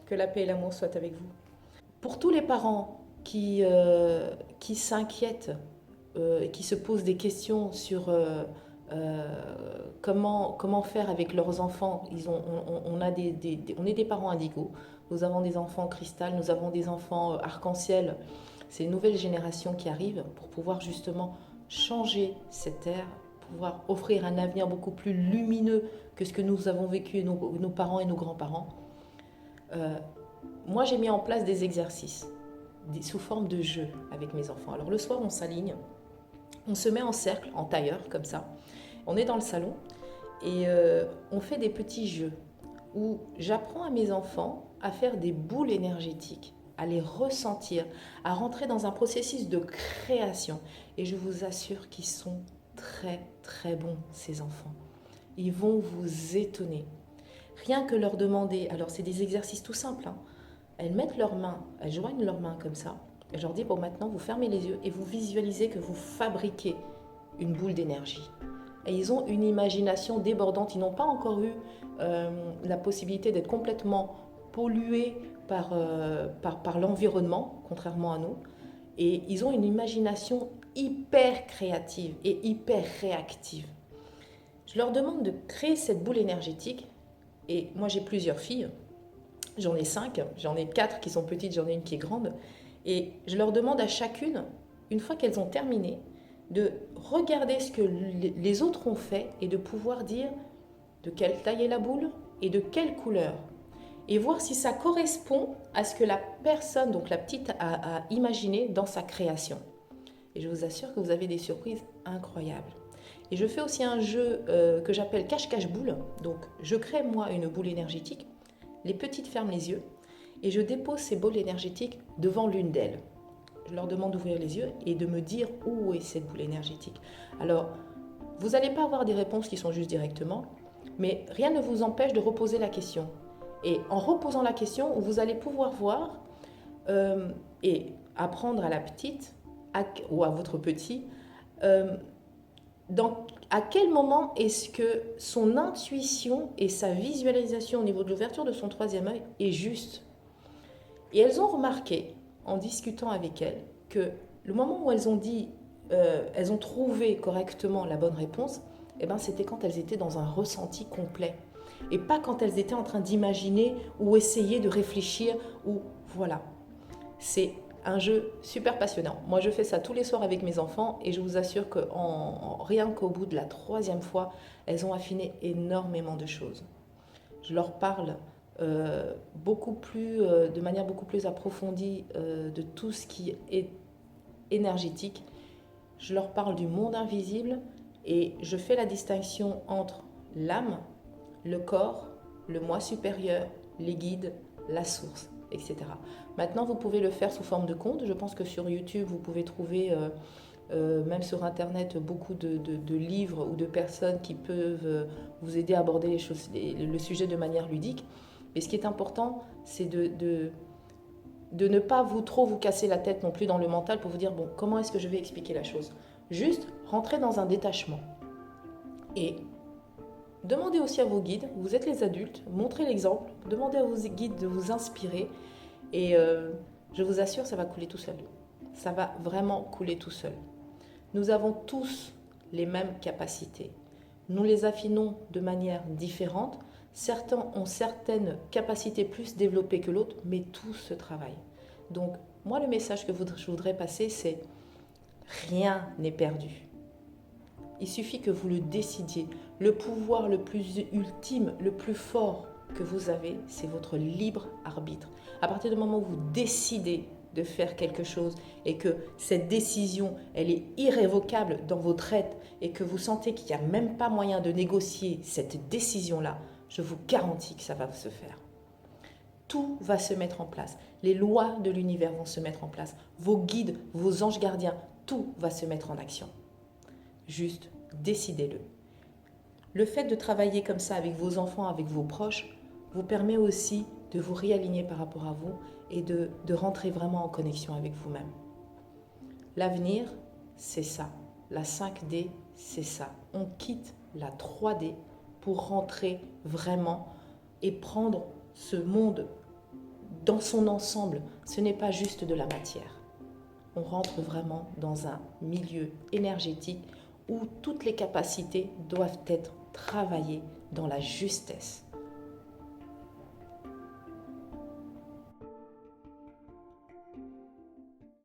Que la paix et l'amour soient avec vous. Pour tous les parents qui s'inquiètent et qui se posent des questions sur comment faire avec leurs enfants, on est des parents indigos, nous avons des enfants cristal, nous avons des enfants arc-en-ciel. C'est une nouvelle génération qui arrive pour pouvoir justement changer cette ère, pouvoir offrir un avenir beaucoup plus lumineux que ce que nous avons vécu nos parents et nos grands-parents. Moi, j'ai mis en place des exercices sous forme de jeu avec mes enfants. Alors le soir, on s'aligne, on se met en cercle, en tailleur, comme ça. On est dans le salon et on fait des petits jeux où j'apprends à mes enfants à faire des boules énergétiques, à les ressentir, à rentrer dans un processus de création. Et je vous assure qu'ils sont très très bons, ces enfants. Ils vont vous étonner. Rien que leur demander, alors c'est des exercices tout simples, hein. Elles mettent leurs mains, elles joignent leurs mains comme ça. Et je leur dis, bon maintenant vous fermez les yeux et vous visualisez que vous fabriquez une boule d'énergie. Et ils ont une imagination débordante, ils n'ont pas encore eu la possibilité d'être complètement pollués par l'environnement, contrairement à nous. Et ils ont une imagination hyper créative et hyper réactive. Je leur demande de créer cette boule énergétique. Et moi j'ai plusieurs filles, j'en ai 5, j'en ai 4 qui sont petites, j'en ai une qui est grande. Et je leur demande à chacune, une fois qu'elles ont terminé, de regarder ce que les autres ont fait et de pouvoir dire de quelle taille est la boule et de quelle couleur. Et voir si ça correspond à ce que la personne, donc la petite, a imaginé dans sa création. Et je vous assure que vous avez des surprises incroyables. Et je fais aussi un jeu que j'appelle cache-cache-boule. Donc je crée moi une boule énergétique. Les petites ferment les yeux et je dépose ces boules énergétiques devant l'une d'elles. Je leur demande d'ouvrir les yeux et de me dire où est cette boule énergétique. Alors, vous n'allez pas avoir des réponses qui sont juste directement, mais rien ne vous empêche de reposer la question. Et en reposant la question, vous allez pouvoir voir et apprendre à la petite ou à votre petit à quel moment est-ce que son intuition et sa visualisation au niveau de l'ouverture de son troisième œil est juste. Et elles ont remarqué, en discutant avec elles, que le moment où elles ont dit, elles ont trouvé correctement la bonne réponse, eh ben, c'était quand elles étaient dans un ressenti complet. Et pas quand elles étaient en train d'imaginer ou essayer de réfléchir. Ou voilà. C'est un jeu super passionnant. Moi, je fais ça tous les soirs avec mes enfants et je vous assure que rien qu'au bout de la 3e fois, elles ont affiné énormément de choses. Je leur parle de manière beaucoup plus approfondie de tout ce qui est énergétique. Je leur parle du monde invisible et je fais la distinction entre l'âme, le corps, le moi supérieur, les guides, la source, etc. Maintenant, vous pouvez le faire sous forme de conte. Je pense que sur YouTube, vous pouvez trouver, même sur Internet, beaucoup de livres ou de personnes qui peuvent vous aider à aborder le sujet de manière ludique. Mais ce qui est important, c'est de ne pas trop vous casser la tête non plus dans le mental pour vous dire, bon, comment est-ce que je vais expliquer la chose? Juste rentrer dans un détachement. Et demandez aussi à vos guides, vous êtes les adultes, montrez l'exemple, demandez à vos guides de vous inspirer et je vous assure, ça va couler tout seul. Ça va vraiment couler tout seul. Nous avons tous les mêmes capacités. Nous les affinons de manière différente. Certains ont certaines capacités plus développées que l'autre, mais tout se travaille. Donc, moi, le message que je voudrais passer, c'est rien n'est perdu. Il suffit que vous le décidiez. Le pouvoir le plus ultime, le plus fort que vous avez, c'est votre libre arbitre. À partir du moment où vous décidez de faire quelque chose et que cette décision, elle est irrévocable dans votre être et que vous sentez qu'il n'y a même pas moyen de négocier cette décision-là, je vous garantis que ça va se faire. Tout va se mettre en place. Les lois de l'univers vont se mettre en place. Vos guides, vos anges gardiens, tout va se mettre en action. Juste, décidez-le. Le fait de travailler comme ça avec vos enfants, avec vos proches, vous permet aussi de vous réaligner par rapport à vous et de rentrer vraiment en connexion avec vous-même. L'avenir, c'est ça. La 5D, c'est ça. On quitte la 3D pour rentrer vraiment et prendre ce monde dans son ensemble. Ce n'est pas juste de la matière. On rentre vraiment dans un milieu énergétique où toutes les capacités doivent être travaillées dans la justesse.